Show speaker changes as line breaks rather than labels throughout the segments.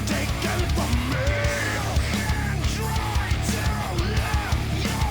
Taken from me and try to live your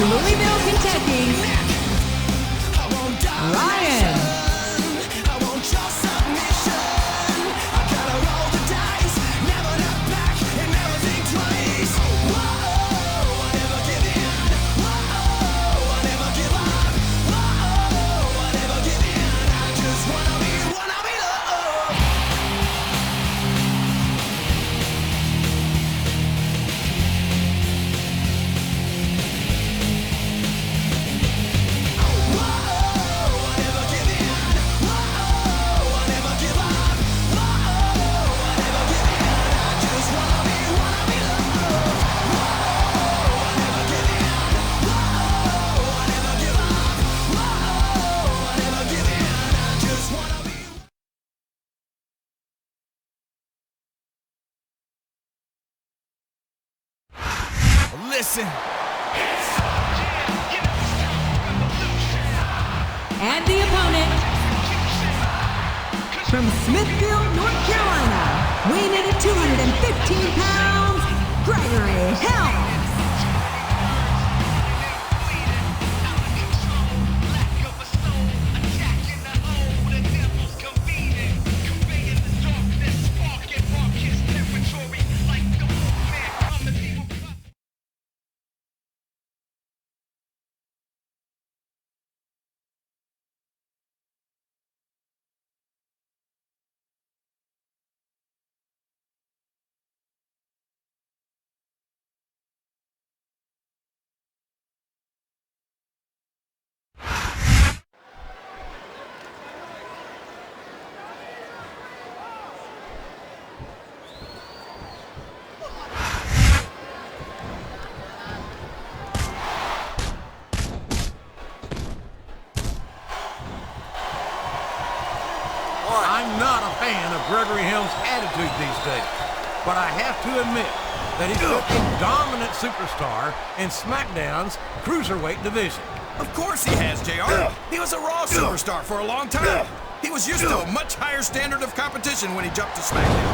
Louisville, Kentucky, Ryan.
Listen.
And the opponent, from Smithfield, North Carolina, weighing in at 215 pounds, Gregory Helms.
I'm not a fan of Gregory Helms' attitude these days, but I have to admit that he's a dominant superstar in SmackDown's cruiserweight division.
Of course he has, JR. He was a Raw superstar for a long time. He was used to a much higher standard of competition when he jumped to SmackDown.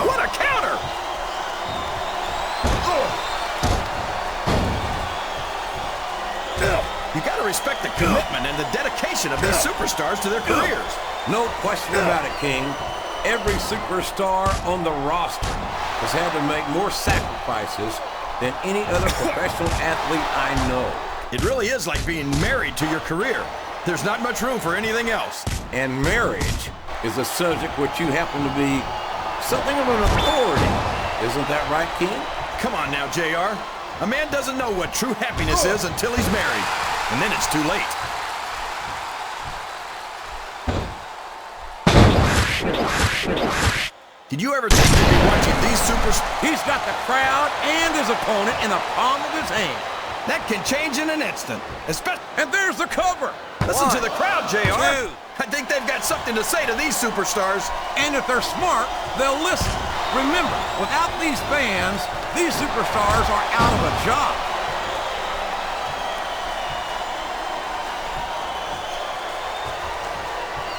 What a counter! You gotta respect the commitment and the dedication of these superstars to their careers.
No question about it, King. Every superstar on the roster has had to make more sacrifices than any other professional athlete I know.
It really is like being married to your career. There's not much room for anything else.
And marriage is a subject which you happen to be something of an authority. Isn't that right, King?
Come on now, JR. A man doesn't know what true happiness is until he's married. And then it's too late. Did you ever think you'd be watching these supers?
He's got the crowd and his opponent in the palm of his hand.
That can change in an instant.
And there's the cover.
Listen to the crowd, JR.
Two.
I think they've got something to say to these superstars.
And if they're smart, they'll listen. Remember, without these fans, these superstars are out of a job.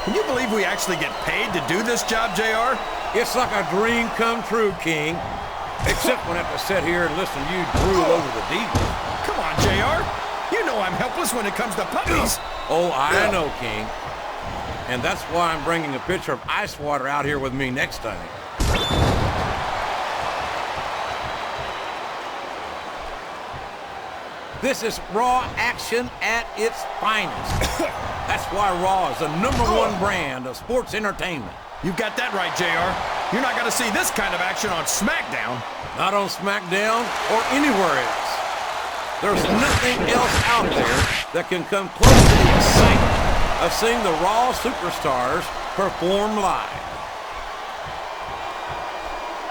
Can you believe we actually get paid to do this job, JR?
It's like a dream come true, King. Except when I have to sit here and listen to you drool over the divas.
Come on, JR. You know I'm helpless when it comes to puppies.
Oh, I know, King. And that's why I'm bringing a pitcher of ice water out here with me next time. This is Raw action at its finest. That's why Raw is the #1 brand of sports entertainment.
You've got that right, JR. You're not going to see this kind of action on SmackDown.
Not on SmackDown or anywhere else. There's nothing else out there that can come close to the excitement of seeing the Raw superstars perform live.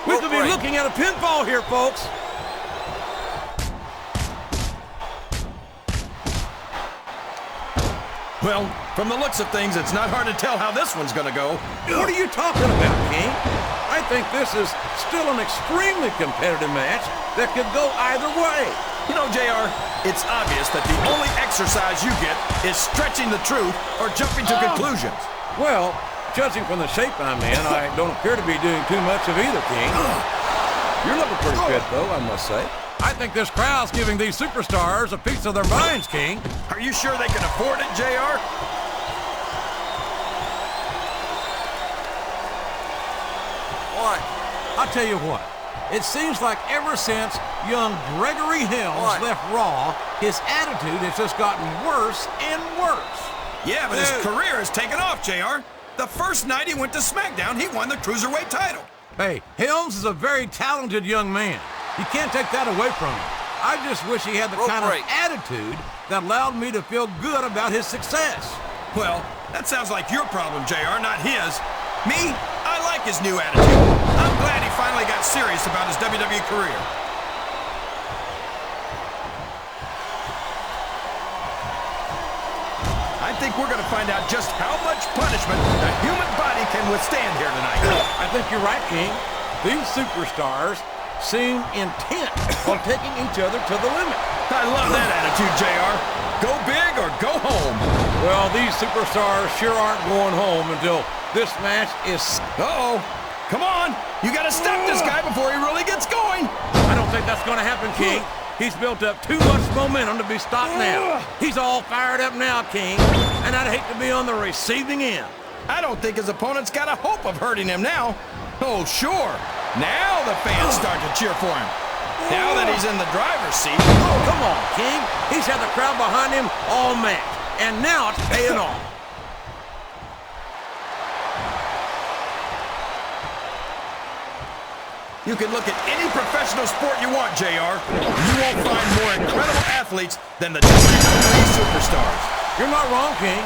We could be looking at a pinfall here, folks.
Well, from the looks of things, it's not hard to tell how this one's going to go.
What are you talking about, King? I think this is still an extremely competitive match that could go either way.
You know, JR, it's obvious that the only exercise you get is stretching the truth or jumping to conclusions.
Well, judging from the shape I'm in, I don't appear to be doing too much of either, King. You're looking pretty fit, though, I must say. I think this crowd's giving these superstars a piece of their minds, King.
Are you sure they can afford it, JR?
What?
I'll tell you what. It seems like ever since young Gregory Helms left Raw, his attitude has just gotten worse and worse.
Yeah, but his career has taken off, JR. The first night he went to SmackDown, he won the Cruiserweight title.
Hey, Helms is a very talented young man. You can't take that away from him. I just wish he had the kind of attitude that allowed me to feel good about his success.
Well, that sounds like your problem, JR, not his. Me, I like his new attitude. I'm glad he finally got serious about his WWE career. I think we're going to find out just how much punishment the human body can withstand here tonight.
I think you're right, King. These superstars seem intent on taking each other to the limit.
I love that attitude, JR. Go big or go home.
Well, these superstars sure aren't going home until this match is...
Uh-oh. Come on. You got to stop this guy before he really gets going.
I don't think that's going to happen, King. He's built up too much momentum to be stopped now. He's all fired up now, King, and I'd hate to be on the receiving end.
I don't think his opponent's got a hope of hurting him now. Oh, sure. Now the fans start to cheer for him. Now that he's in the driver's seat.
Oh, come on, King. He's had the crowd behind him all match, and now it's paying off.
You can look at any professional sport you want, JR. You won't find more incredible athletes than the WWE superstars.
You're not wrong, King.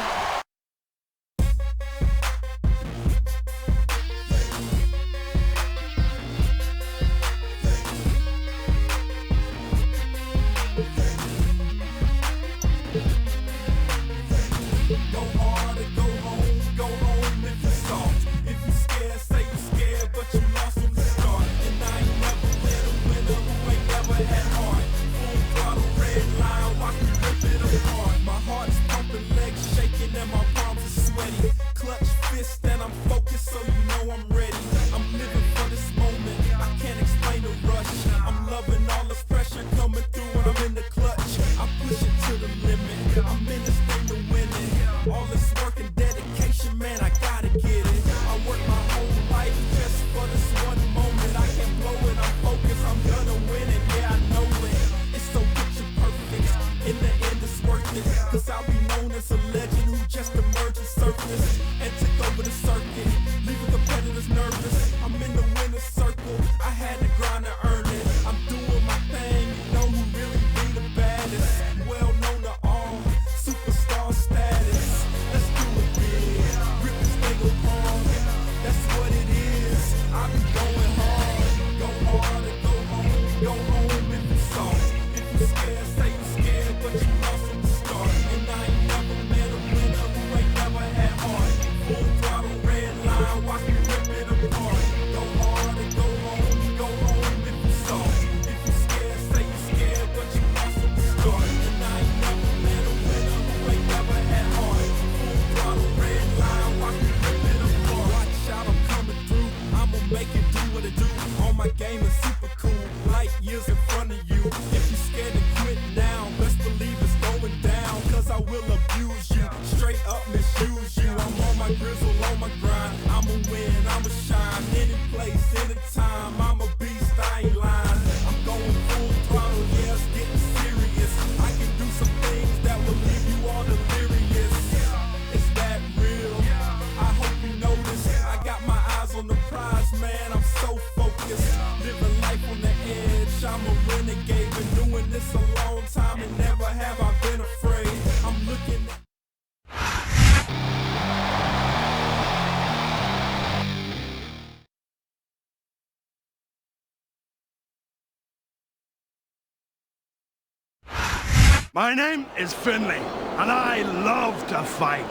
My name is Finley, and I love to fight.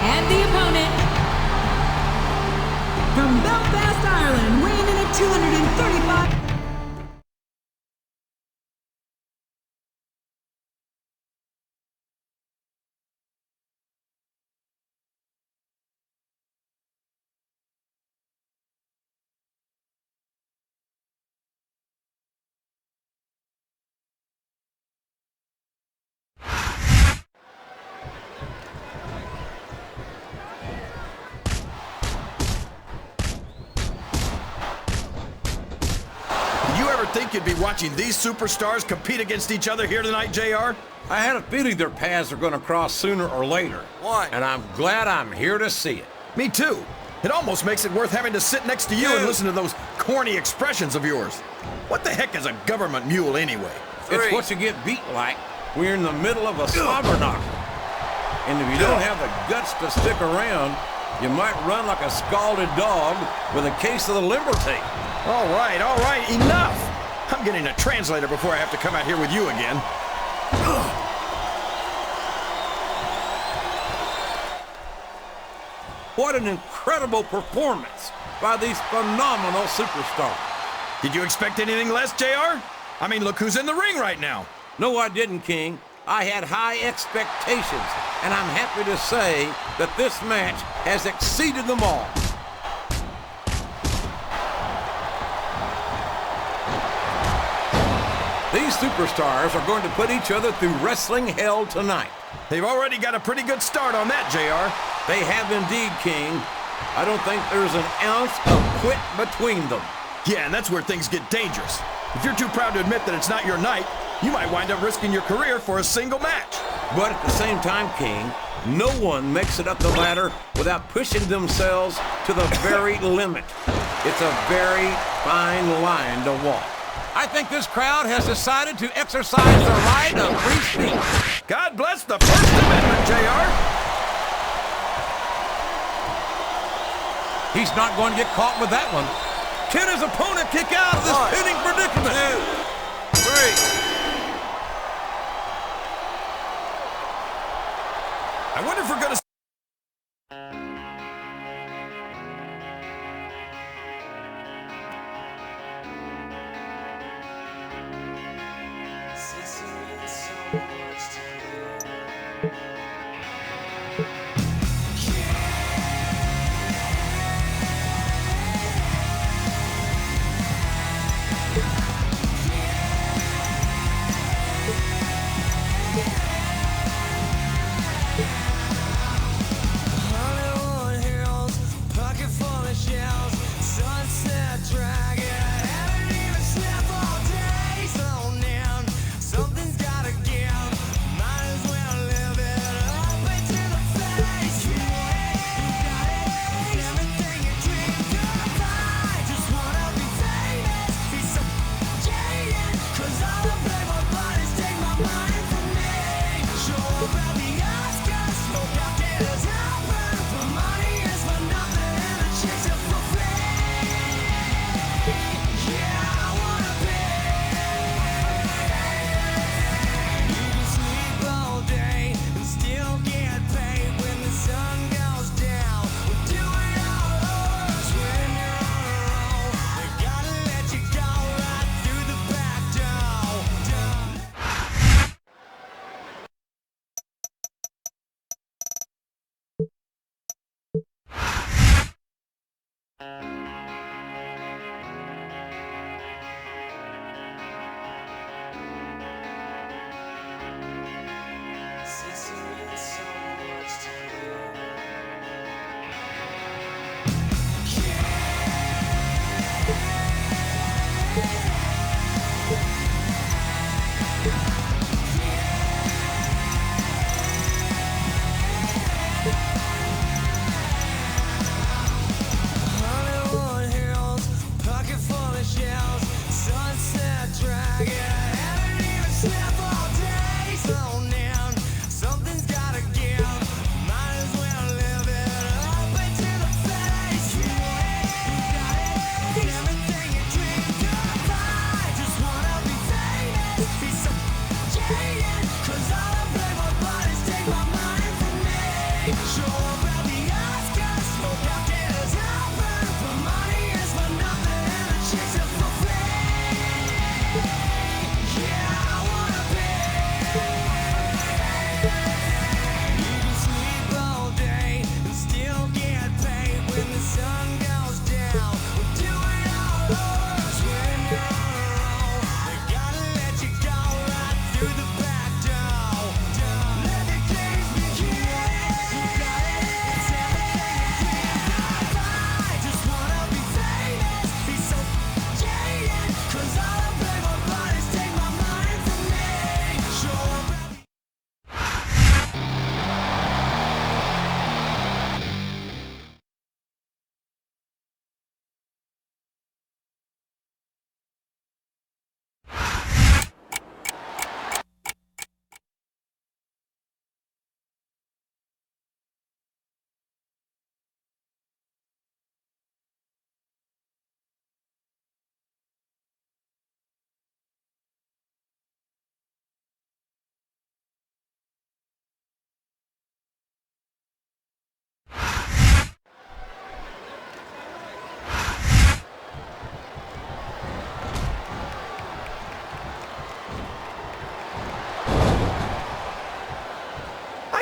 And the opponent, from Belfast, Ireland, weighing in at 235...
think you'd be watching these superstars compete against each other here tonight, JR?
I had a feeling their paths are going to cross sooner or later.
Why?
And I'm glad I'm here to see it.
Me too. It almost makes it worth having to sit next to you and listen to those corny expressions of yours. What the heck is a government mule anyway?
It's what you get beat like when you're in the middle of a slobber knocker. And if you don't have the guts to stick around, you might run like a scalded dog with a case of the limber tape.
All right, enough! I'm getting a translator before I have to come out here with you again.
What an incredible performance by these phenomenal superstars.
Did you expect anything less, JR? I mean, look who's in the ring right now.
No, I didn't, King. I had high expectations, and I'm happy to say that this match has exceeded them all. These superstars are going to put each other through wrestling hell tonight.
They've already got a pretty good start on that, JR.
They have indeed, King. I don't think there's an ounce of quit between them.
Yeah, and that's where things get dangerous. If you're too proud to admit that it's not your night, you might wind up risking your career for a single match.
But at the same time, King, no one makes it up the ladder without pushing themselves to the very limit. It's a very fine line to walk. I think this crowd has decided to exercise the right of free speech.
God bless the First Amendment, JR.
He's not going to get caught with that one. Can his opponent kick out of this pinning predicament?
2, 3.
I wonder if we're gonna...
Hollywood Hills, pocket full of shells, Sunset Dragon. I haven't even slept all day, so now something's gotta give.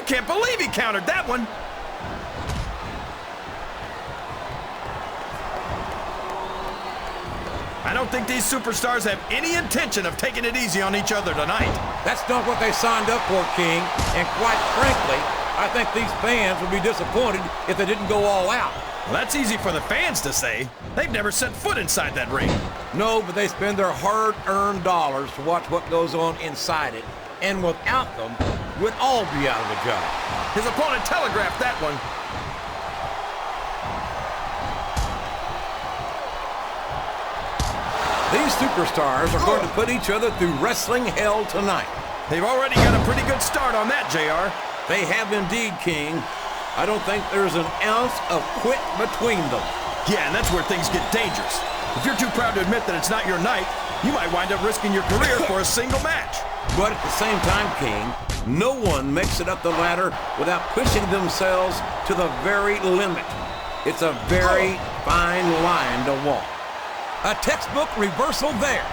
can't believe he countered that one. I don't think these superstars have any intention of taking it easy on each other tonight.
That's not what they signed up for, King. And quite frankly, I think these fans would be disappointed if they didn't go all out.
Well, that's easy for the fans to say. They've never set foot inside that ring.
No, but they spend their hard-earned dollars to watch what goes on inside it. And without them, we'd all be out of a job.
His opponent telegraphed that one.
These superstars are going to put each other through wrestling hell tonight.
They've already got a pretty good start on that, JR.
They have indeed, King. I don't think there's an ounce of quit between them.
Yeah, and that's where things get dangerous. If you're too proud to admit that it's not your night, you might wind up risking your career for a single match.
But at the same time, King, no one makes it up the ladder without pushing themselves to the very limit. It's a very fine line to walk. A textbook reversal there.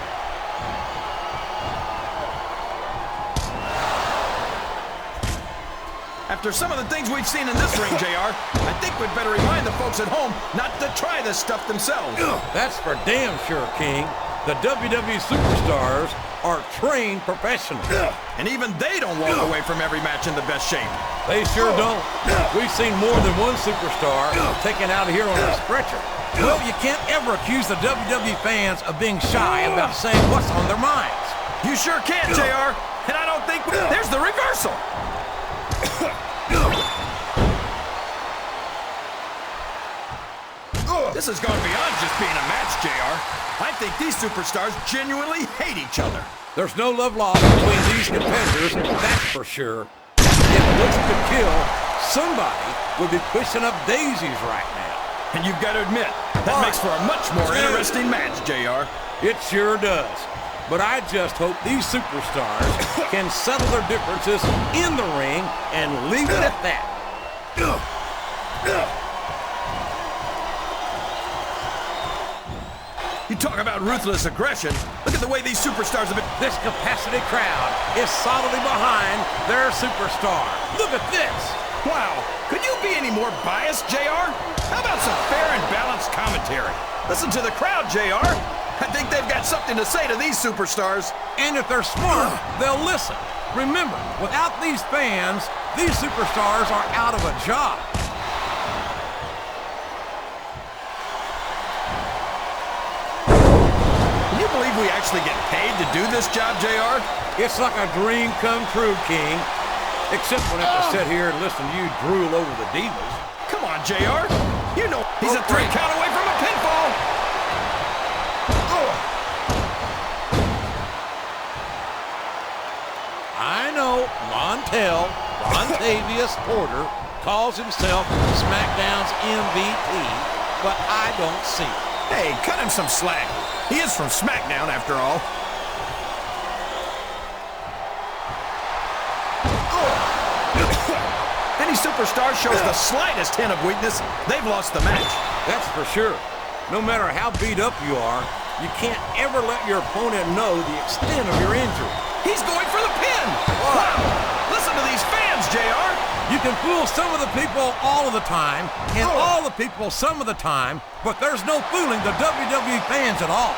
After some of the things we've seen in this ring, JR, I think we'd better remind the folks at home not to try this stuff themselves.
That's for damn sure, King. The WWE superstars are trained professionals.
And even they don't walk away from every match in the best shape.
They sure don't. We've seen more than one superstar taken out of here on a stretcher. Well, you can't ever accuse the WWE fans of being shy about saying what's on their minds.
You sure can, JR. And I don't think... There's the reversal. This has gone beyond just being a match, JR. I think these superstars genuinely hate each other.
There's no love lost between these competitors, that's for sure. If looks could kill, somebody would be pushing up daisies right now.
And you've got to admit, that makes for a much more interesting match, JR.
It sure does. But I just hope these superstars can settle their differences in the ring and leave it at that.
You talk about ruthless aggression. Look at the way these superstars have been...
This capacity crowd is solidly behind their superstar. Look at this.
Wow, could you be any more biased, JR? How about some fair and balanced commentary? Listen to the crowd, JR. I think they've got something to say to these superstars.
And if they're smart, they'll listen. Remember, without these fans, these superstars are out of a job.
Can you believe we actually get paid to do this job, JR?
It's like a dream come true, King. Except when I have to sit here and listen to you drool over the divas.
Come on, JR. You know he's a 3 count away from a pinfall.
I know Montavious Porter calls himself SmackDown's MVP, but I don't see it.
Hey, cut him some slack. He is from SmackDown, after all. Any superstar shows the slightest hint of weakness, they've lost the match.
That's for sure. No matter how beat up you are, you can't ever let your opponent know the extent of your injury.
He's going for the pin! Wow! Listen to these fans, JR!
You can fool some of the people all of the time, and all the people some of the time, but there's no fooling the WWE fans at all.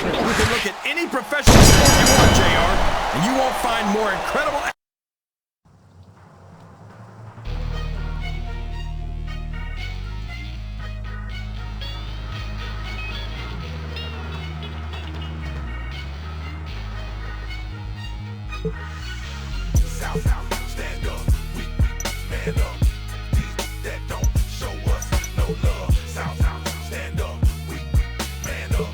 You can look at any professional sport you want, JR, and you won't find more incredible...
South, stand up, we man up. These that don't show us no love. South, stand up, we man up.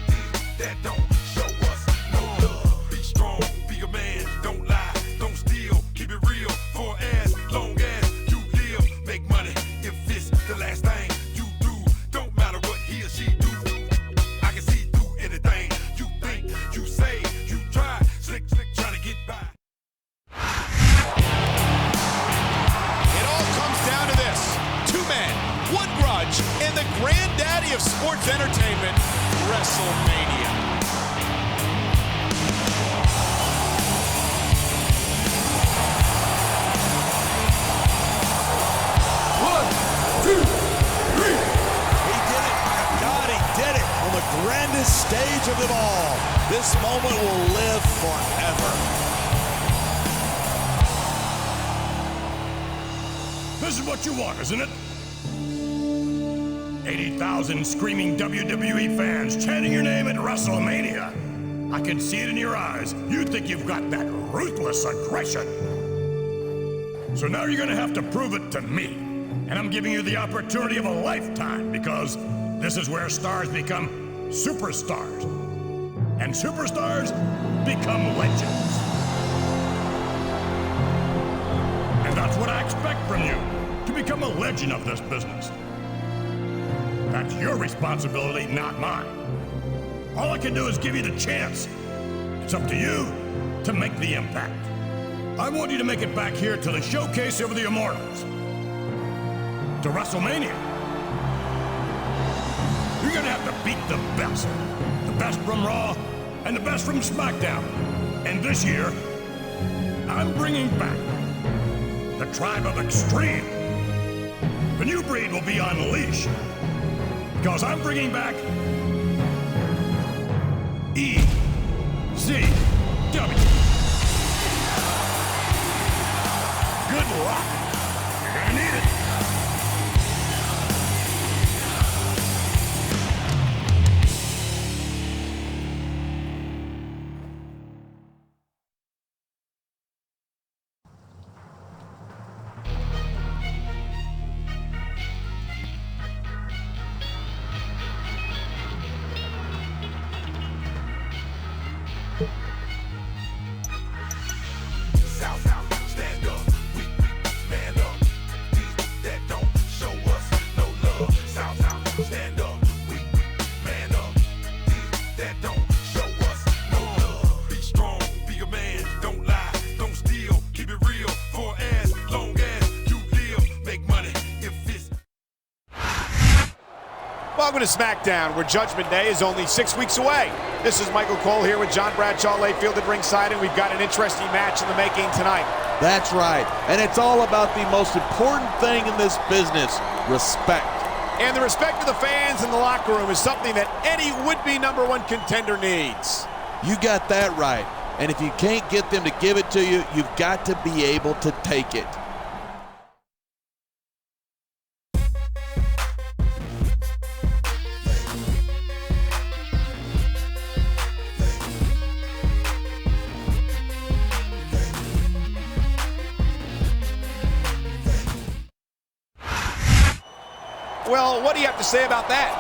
These that don't show us no love. Be strong, be a man, don't lie, don't steal, keep it real for as long as you live. Make money if it's the last thing you do. Don't matter what he or she do. I can see through anything you think, you say, you try, slick, trying to get by.
One grudge, and the granddaddy of sports entertainment, WrestleMania. grandest stage of them all. This moment will live forever.
This is what you want, isn't it? 80,000 screaming WWE fans chanting your name at WrestleMania. I can see it in your eyes. You think you've got that ruthless aggression. So now you're gonna have to prove it to me. And I'm giving you the opportunity of a lifetime, because this is where stars become superstars. And superstars become legends. And that's what I expect from you, to become a legend of this business. That's your responsibility, not mine. All I can do is give you the chance. It's up to you to make the impact. I want you to make it back here to the showcase of the Immortals. To WrestleMania. You're gonna have to beat the best. The best from Raw and the best from SmackDown. And this year, I'm bringing back the Tribe of Extreme. The new breed will be unleashed. Because I'm bringing back EZW. Good luck. You're gonna need it.
South, stand up, we man up. These that don't show us no love. South, stand up, we man up. These that don't show us no love. Be strong, be a man, don't lie, don't steal, keep it real for as long as you live. Make money if it's.
Welcome to SmackDown, where Judgment Day is only 6 weeks away. This is Michael Cole here with John Bradshaw Layfield at ringside, and we've got an interesting match in the making tonight.
That's right, and it's all about the most important thing in this business, respect.
And the respect of the fans in the locker room is something that any would-be #1 contender needs.
You got that right, and if you can't get them to give it to you, you've got to be able to take it.
Well, what do you have to say about that?